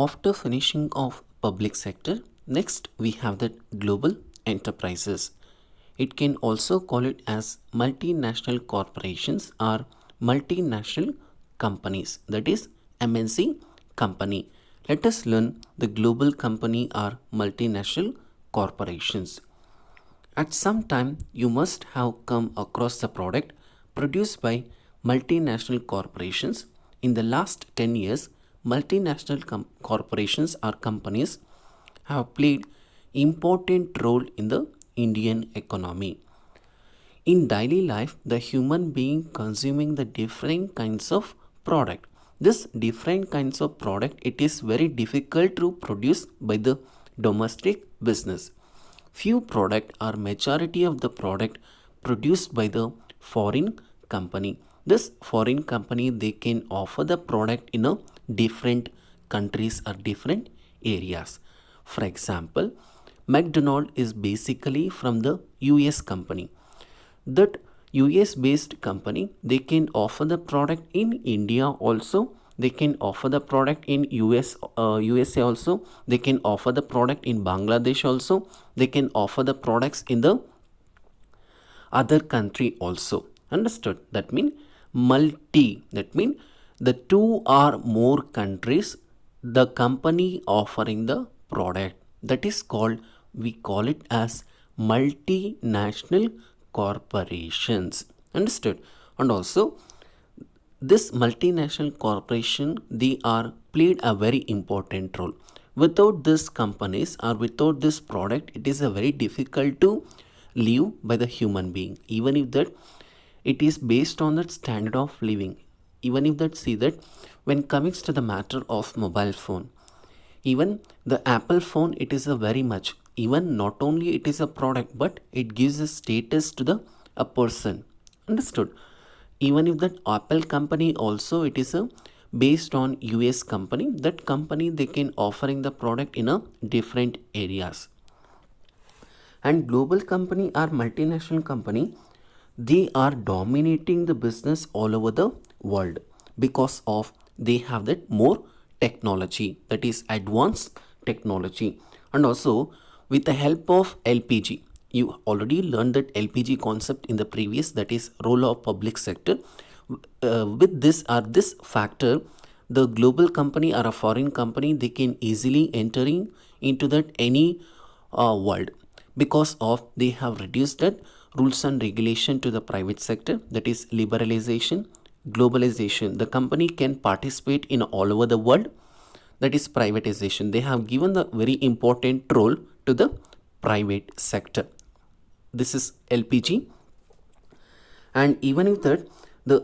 After finishing of public sector, next we have the global enterprises. It can also call it as multinational corporations or multinational companies, that is MNC company. Let us learn the global company or multinational corporations. At some time, you must have come across the product produced by multinational corporations. In the last 10 years, multinational corporations or companies have played important role in the Indian economy. In daily life, the human being consuming the different kinds of product. This different kinds of product, it is very difficult to produce by the domestic business. Few product or majority of the product produced by the foreign company. This foreign company, they can offer the product in a different countries or different areas. For example, McDonald is basically from the US company. That US based company, they can offer the product in India also, they can offer the product in USA also, they can offer the product in Bangladesh also, they can offer the products in the other country also. Understood? That mean multi, that mean the two or more countries the company offering the product, that is called, we call it as multinational corporations. Understood? And also this multinational corporation, they are played a very important role. Without these companies or without this product, it is a very difficult to live by the human being, even if that it is based on that standard of living. Even if that, see that when comes to the matter of mobile phone, even the Apple phone, it is a very much, even not only it is a product, but it gives a status to the a person. Understood? Even if that Apple company also, it is a based on US company, that company, they can offering the product in a different areas. And global company or multinational company, they are dominating the business all over the world because of they have that more technology, that is advanced technology. And also with the help of LPG, you already learned that LPG concept in the previous, that is role of public sector. With this or this factor, the global company or a foreign company, they can easily entering into that any world, because of they have reduced that rules and regulation to the private sector, that is liberalization, globalization. The company can participate in all over the world, that is privatization. They have given the very important role to the private sector. This is LPG. And even if that the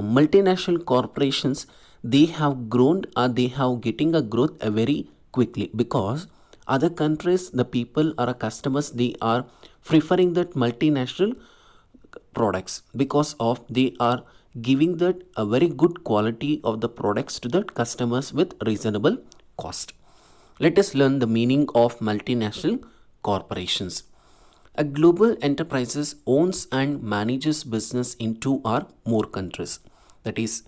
multinational corporations, they have grown or they have getting a growth very quickly, because other countries, the people or customers, they are preferring that multinational products, because of they are giving that a very good quality of the products to the customers with reasonable cost. Let us learn the meaning of multinational corporations. A global enterprises owns and manages business in two or more countries. That is,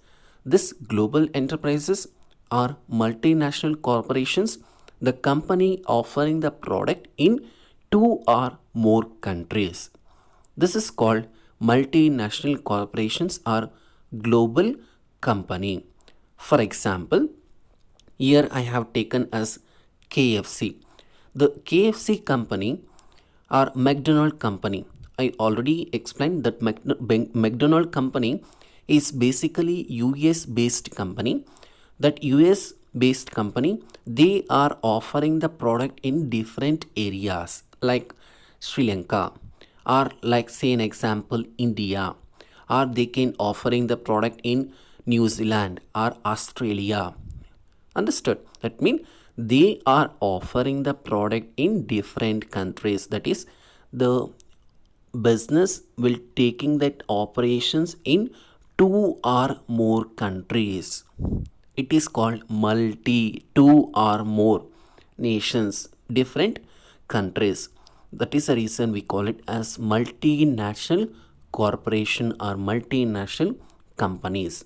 this global enterprises are multinational corporations, the company offering the product in two or more countries. This is called multinational corporations or global company. For example, here I have taken as KFC. The KFC company or McDonald company. I already explained that McDonald company is basically US based company. That US based company, they are offering the product in different areas like Sri Lanka, or like say an example India, or they can offering the product in New Zealand or Australia. Understood? That means they are offering the product in different countries. That is, the business will taking that operations in two or more countries. It is called multi, two or more nations, different countries. That is the reason we call it as multinational corporation or multinational companies.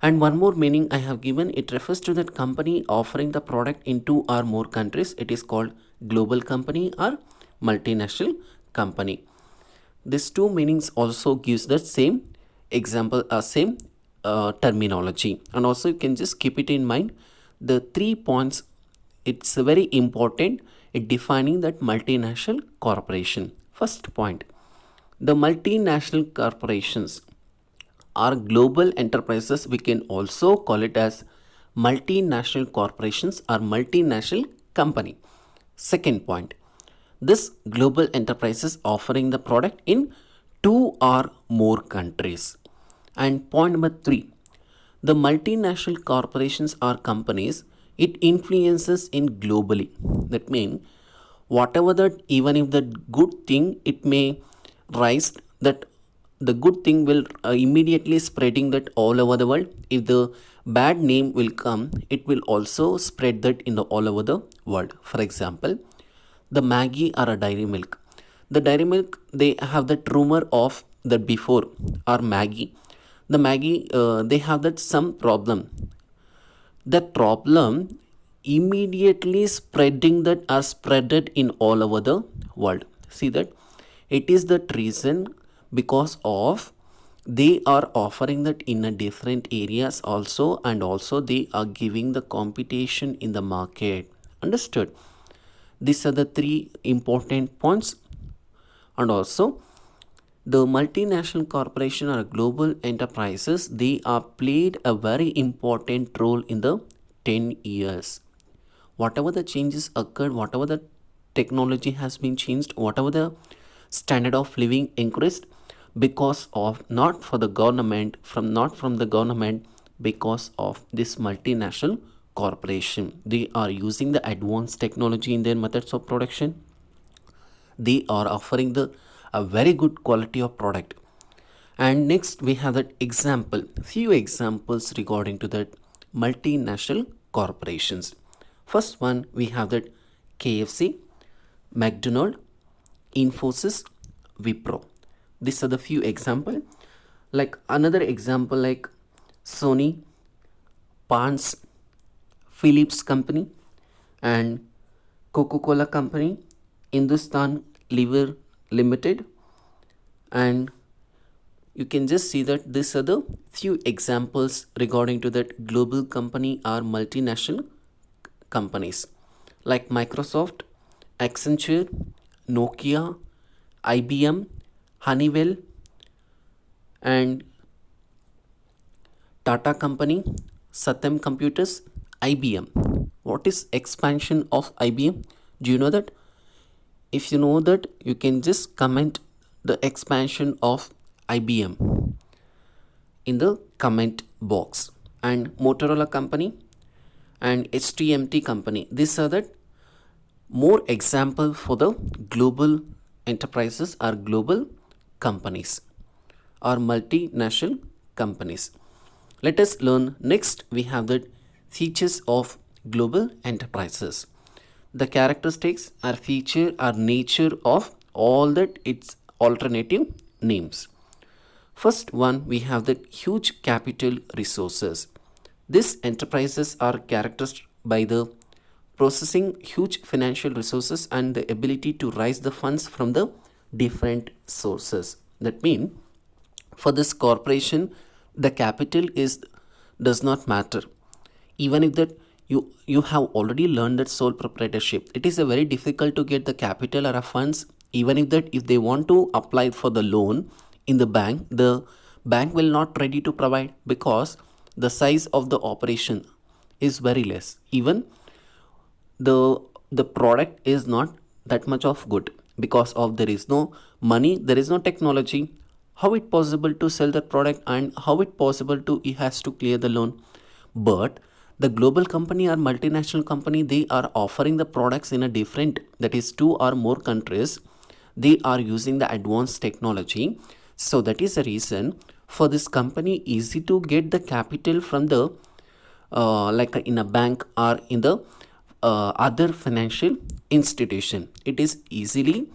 And one more meaning I have given, it refers to that company offering the product in two or more countries. It is called global company or multinational company. These two meanings also gives the same example, same terminology. And also you can just keep it in mind. The 3 points, it's very important in defining that multinational corporation. First point, the multinational corporations are global enterprises. We can also call it as multinational corporations or multinational company. Second point, this global enterprises offering the product in two or more countries. And point number 3, the multinational corporations or companies, it influences in globally. That means whatever that, even if the good thing it may rise, that the good thing will immediately spreading that all over the world. If the bad name will come, it will also spread that in the all over the world. For example, the Maggie or a dairy milk, the dairy milk, they have that rumor of that before, or Maggie, the Maggie, they have that some problem, that problem immediately spreading that are spreaded in all over the world. See that it is that reason, because of they are offering that in a different areas also, and also they are giving the competition in the market. Understood? These are the three important points. And also the multinational corporation or global enterprises, they are played a very important role in the 10 years. Whatever the changes occurred, whatever the technology has been changed, whatever the standard of living increased, because of not for the government, from not from the government, because of this multinational corporation. They are using the advanced technology in their methods of production. They are offering the a very good quality of product. And next we have that example, few examples regarding to that multinational corporations. First one, we have that KFC, McDonald, Infosys, Wipro. These are the few example. Like another example, like Sony, Pans, Philips company, and Coca-Cola company, Hindustan Liver Limited. And you can just see that these are the few examples regarding to that global company or multinational companies, like Microsoft, Accenture, Nokia, IBM, Honeywell, and Tata company, Satyam Computers, IBM. What is expansion of IBM? Do you know that? If you know that, you can just comment the expansion of IBM in the comment box. And Motorola company and HTMT company, these are the more example for the global enterprises or global companies or multinational companies. Let us learn next. We have the features of global enterprises. The characteristics or feature or nature of all that its alternative names. First one, we have the huge capital resources. These enterprises are characterized by the processing huge financial resources and the ability to raise the funds from the different sources. That means for this corporation, the capital is does not matter. Even if that you have already learned that sole proprietorship, it is a very difficult to get the capital or a funds. Even if that, if they want to apply for the loan in the bank will not ready to provide, because the size of the operation is very less. Even the product is not that much of good, because of there is no money, there is no technology. How it possible to sell the product, and how it possible to he has to clear the loan? But the global company or multinational company, they are offering the products in a different, that is two or more countries. They are using the advanced technology. So that is the reason for this company easy to get the capital from the like in a bank or in the other financial institution. It is easily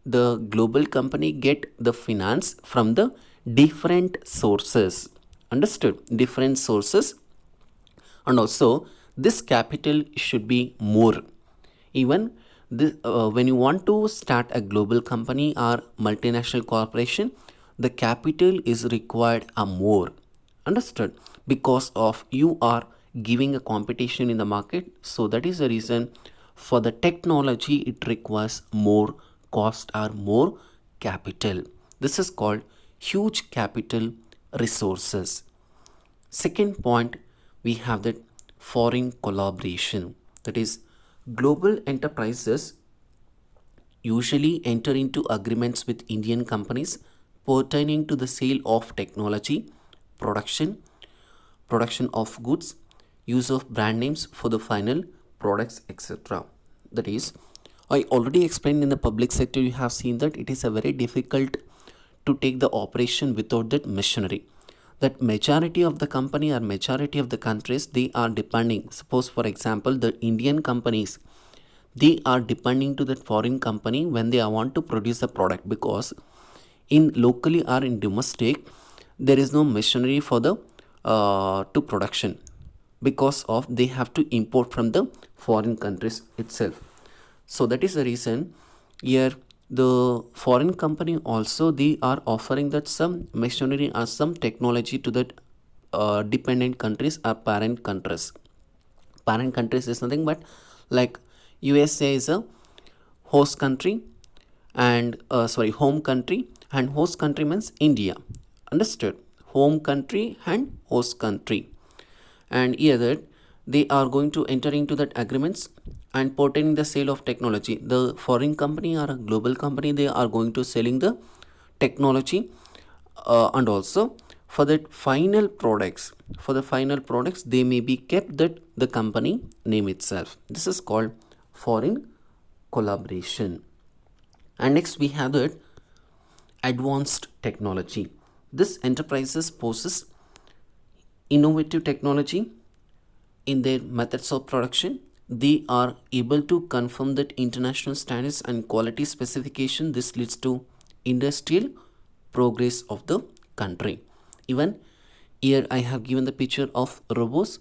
the global company get the finance from the different sources. Understood? Different sources, and also this capital should be more. Even this, when you want to start a global company or multinational corporation, the capital is required a more. Understood? Because of you are giving a competition in the market, so that is the reason for the technology it requires more cost or more capital. This is called huge capital resources. Second point, we have that foreign collaboration. That is, global enterprises usually enter into agreements with Indian companies pertaining to the sale of technology, production, production of goods, use of brand names for the final products, etc. That is, I already explained in the public sector, you have seen that it is a very difficult to take the operation without that machinery. That majority of the company or majority of the countries, they are depending, suppose for example the Indian companies, they are depending to that foreign company when they want to produce a product, because in locally or in domestic there is no machinery for the to production, because of they have to import from the foreign countries itself. So that is the reason here the foreign company also they are offering that some machinery or some technology to that dependent countries or parent countries. Parent countries is nothing but like USA is a host country, and home country, and host country means India. Understood? Home country and host country. And here that they are going to enter into that agreements and pertaining the sale of technology. The foreign company or a global company, they are going to selling the technology, and also for that final products, for the final products they may be kept that the company name itself. This is called foreign collaboration. And next we have that advanced technology. This enterprises possess innovative technology in their methods of production. They are able to confirm that international standards and quality specification. This leads to industrial progress of the country. Even here I have given the picture of robots.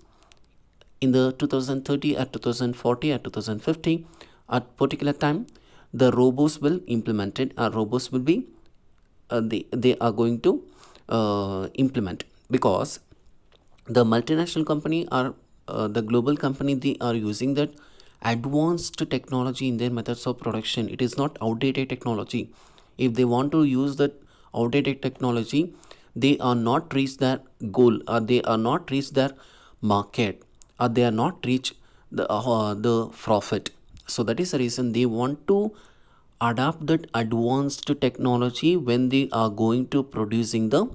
In the 2030 or 2040 or 2050 at particular time, the robots will implemented, or robots will be they are going to implement, because the multinational company or the global company, they are using that advanced technology in their methods of production. It is not outdated technology. If they want to use that outdated technology, they are not reach their goal, or they are not reach their market, or they are not reach the profit. So that is the reason they want to adapt that advanced technology when they are going to producing the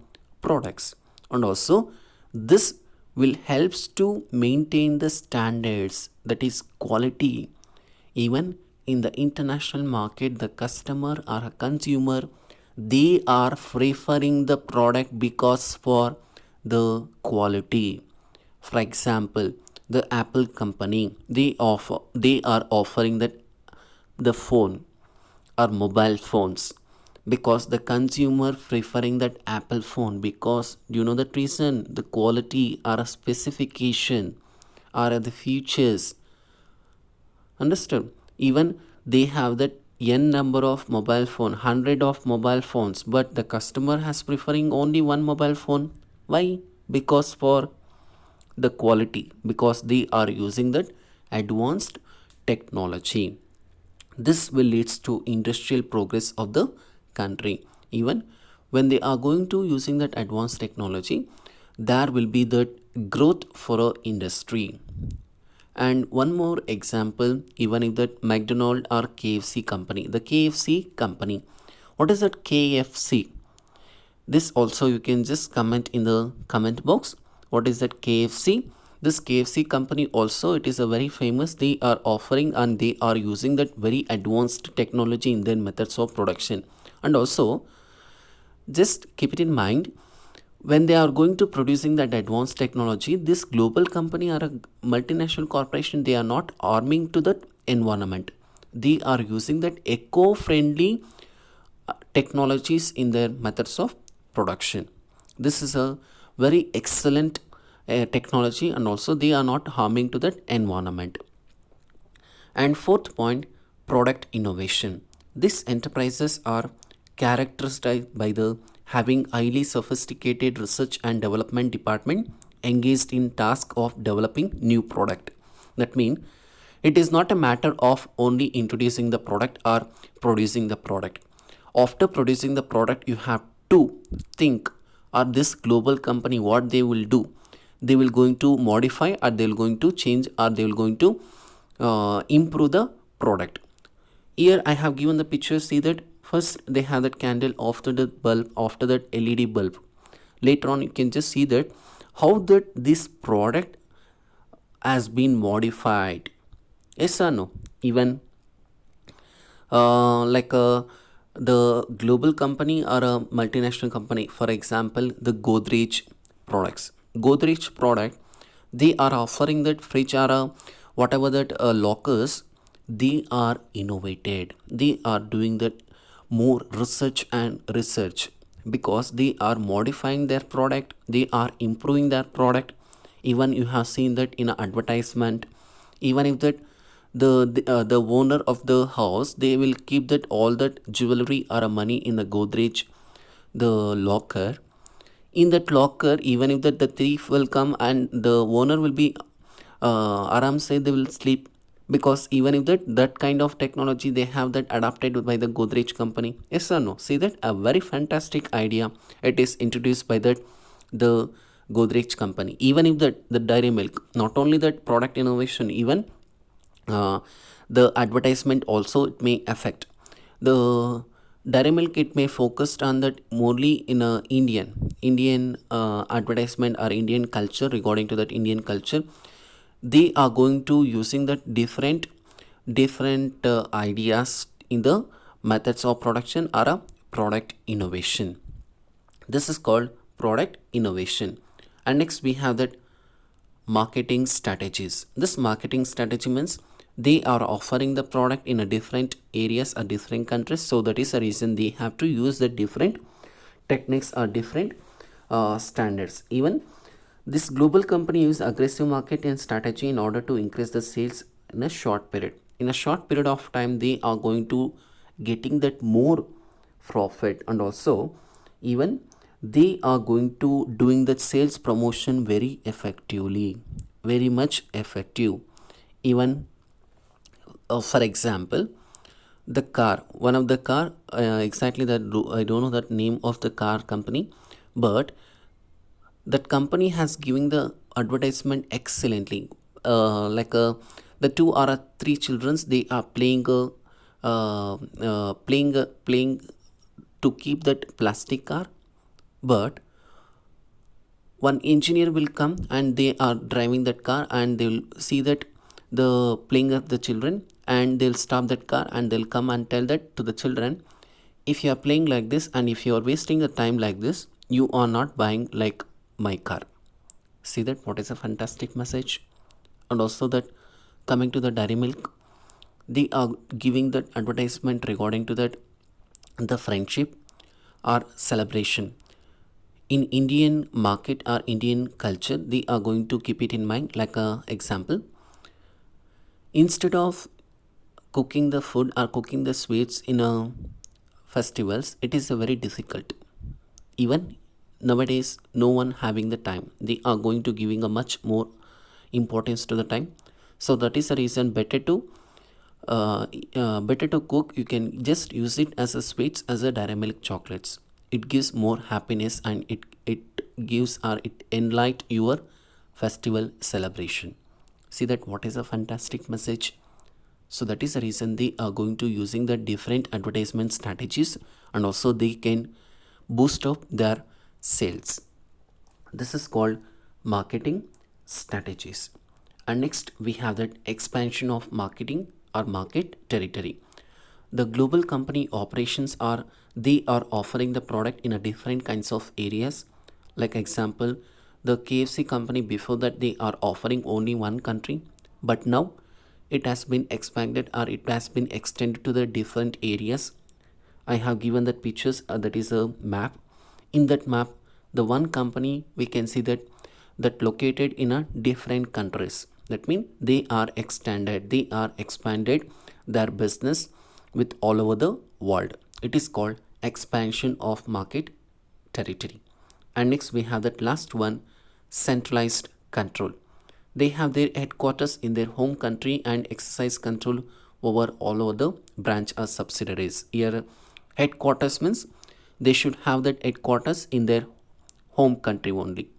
products. And also this will helps to maintain the standards, that is quality. Even in the international market, the customer or a consumer, they are preferring the product because for the quality. For example, the Apple company, they are offering that the phone or mobile phones, because the consumer preferring that Apple phone, because you know that reason, the quality or a specification or the features. Understood? Even they have that n number of mobile phone, 100 of mobile phones, but the customer has preferring only one mobile phone. Why? Because for the quality, because they are using that advanced technology. This will leads to industrial progress of the country. Even when they are going to using that advanced technology, there will be that growth for a industry. And one more example, even if that McDonald or KFC company, the KFC company, what is that KFC? This also you can just comment in the comment box. What is that KFC? This KFC company also, it is a very famous. They are offering and they are using that very advanced technology in their methods of production. And also just keep it in mind, when they are going to producing that advanced technology, this global company or a multinational corporation, they are not harming to the environment. They are using that eco-friendly technologies in their methods of production. This is a very excellent technology, and also they are not harming to that environment. And fourth point, product innovation. These enterprises are characterized by the having highly sophisticated research and development department engaged in task of developing new product. That means it is not a matter of only introducing the product or producing the product. After producing the product, you have to think, or this global company what they will do. They will going to modify, or they will going to change, or they will going to improve the product. Here I have given the picture. See that first they have that candle, after the bulb, after that LED bulb. Later on you can just see that how that this product has been modified. Yes or no? Even like the global company or a multinational company, for example the Godrej products. Godrej product, they are offering that fridge or whatever that lockers. They are innovated, they are doing that more research and research, because they are modifying their product, they are improving their product. Even you have seen that in an advertisement, even if that the owner of the house, they will keep that all that jewelry or money in the Godrej, the locker. In that locker, even if that the thief will come and the owner will be aram say, they will sleep, because even if that kind of technology they have that adapted by the Godrej company. Yes or no? See that a very fantastic idea, it is introduced by that the Godrej company. Even if that the dairy milk, not only that product innovation, even uh, the advertisement also it may affect the dairy milk. It may focused on that morely in a Indian advertisement or Indian culture. Regarding to that Indian culture, they are going to using that different ideas in the methods of production or a product innovation. This is called product innovation. And next we have that marketing strategies. This marketing strategy means they are offering the product in a different areas or different countries, so that is the reason they have to use the different techniques or different standards. Even this global company use aggressive marketing strategy in order to increase the sales in a short period. In a short period of time, they are going to getting that more profit, and also even they are going to doing that sales promotion very effectively, very much effective. Even for example, the car, one of the car, exactly that I don't know that name of the car company, but that company has given the advertisement excellently. Like the two or three childrens, they are playing to keep that plastic car, but one engineer will come and they are driving that car, and they will see that the playing of the children, and they'll stop that car and they'll come and tell that to the children, if you are playing like this and if you are wasting the time like this, you are not buying like my car. See that what is a fantastic message. And also that coming to the dairy milk, they are giving that advertisement regarding to that the friendship or celebration. In Indian market or Indian culture, they are going to keep it in mind. Like a example, instead of cooking the food or cooking the sweets in a festivals, it is a very difficult. Even nowadays no one having the time, they are going to giving a much more importance to the time. So that is the reason better to cook. You can just use it as a sweets, as a dairy milk chocolates. It gives more happiness, and it gives or it enlight your festival celebration. See that what is a fantastic message. So that is the reason they are going to using the different advertisement strategies, and also they can boost up their sales. This is called marketing strategies. And next we have that expansion of marketing or market territory. The global company operations are, they are offering the product in a different kinds of areas. Like example, the KFC company, before that they are offering only one country, but now it has been expanded or it has been extended to the different areas. I have given that pictures, that is a map. In that map, the one company we can see that located in a different countries. That means they are expanded their business with all over the world. It is called expansion of market territory. And next we have that last one, centralized control. They have their headquarters in their home country and exercise control over all over the branch or subsidiaries. Here headquarters means they should have that headquarters in their home country only.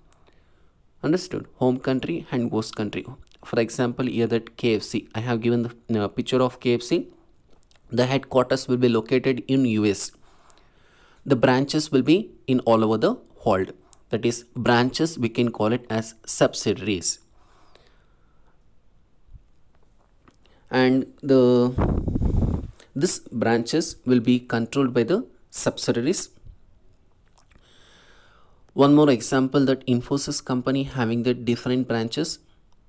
Understood? Home country and host country. For example, here that KFC, I have given the picture of KFC. The headquarters will be located in US. The branches will be in all over the world. That is, branches we can call it as subsidiaries. And this branches will be controlled by the subsidiaries. One more example, that Infosys company having the different branches,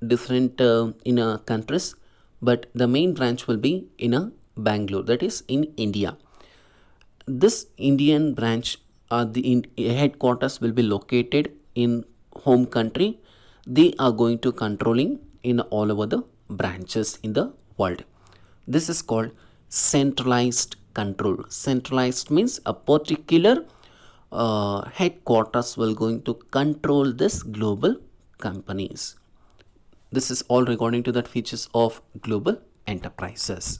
different in countries, but the main branch will be in Bangalore, that is in India. This Indian branch the headquarters will be located in home country. They are going to controlling in all over the branches in the world. This is called centralized control. Centralized means a particular headquarters will going to control this global companies. This is all regarding to that features of global enterprises.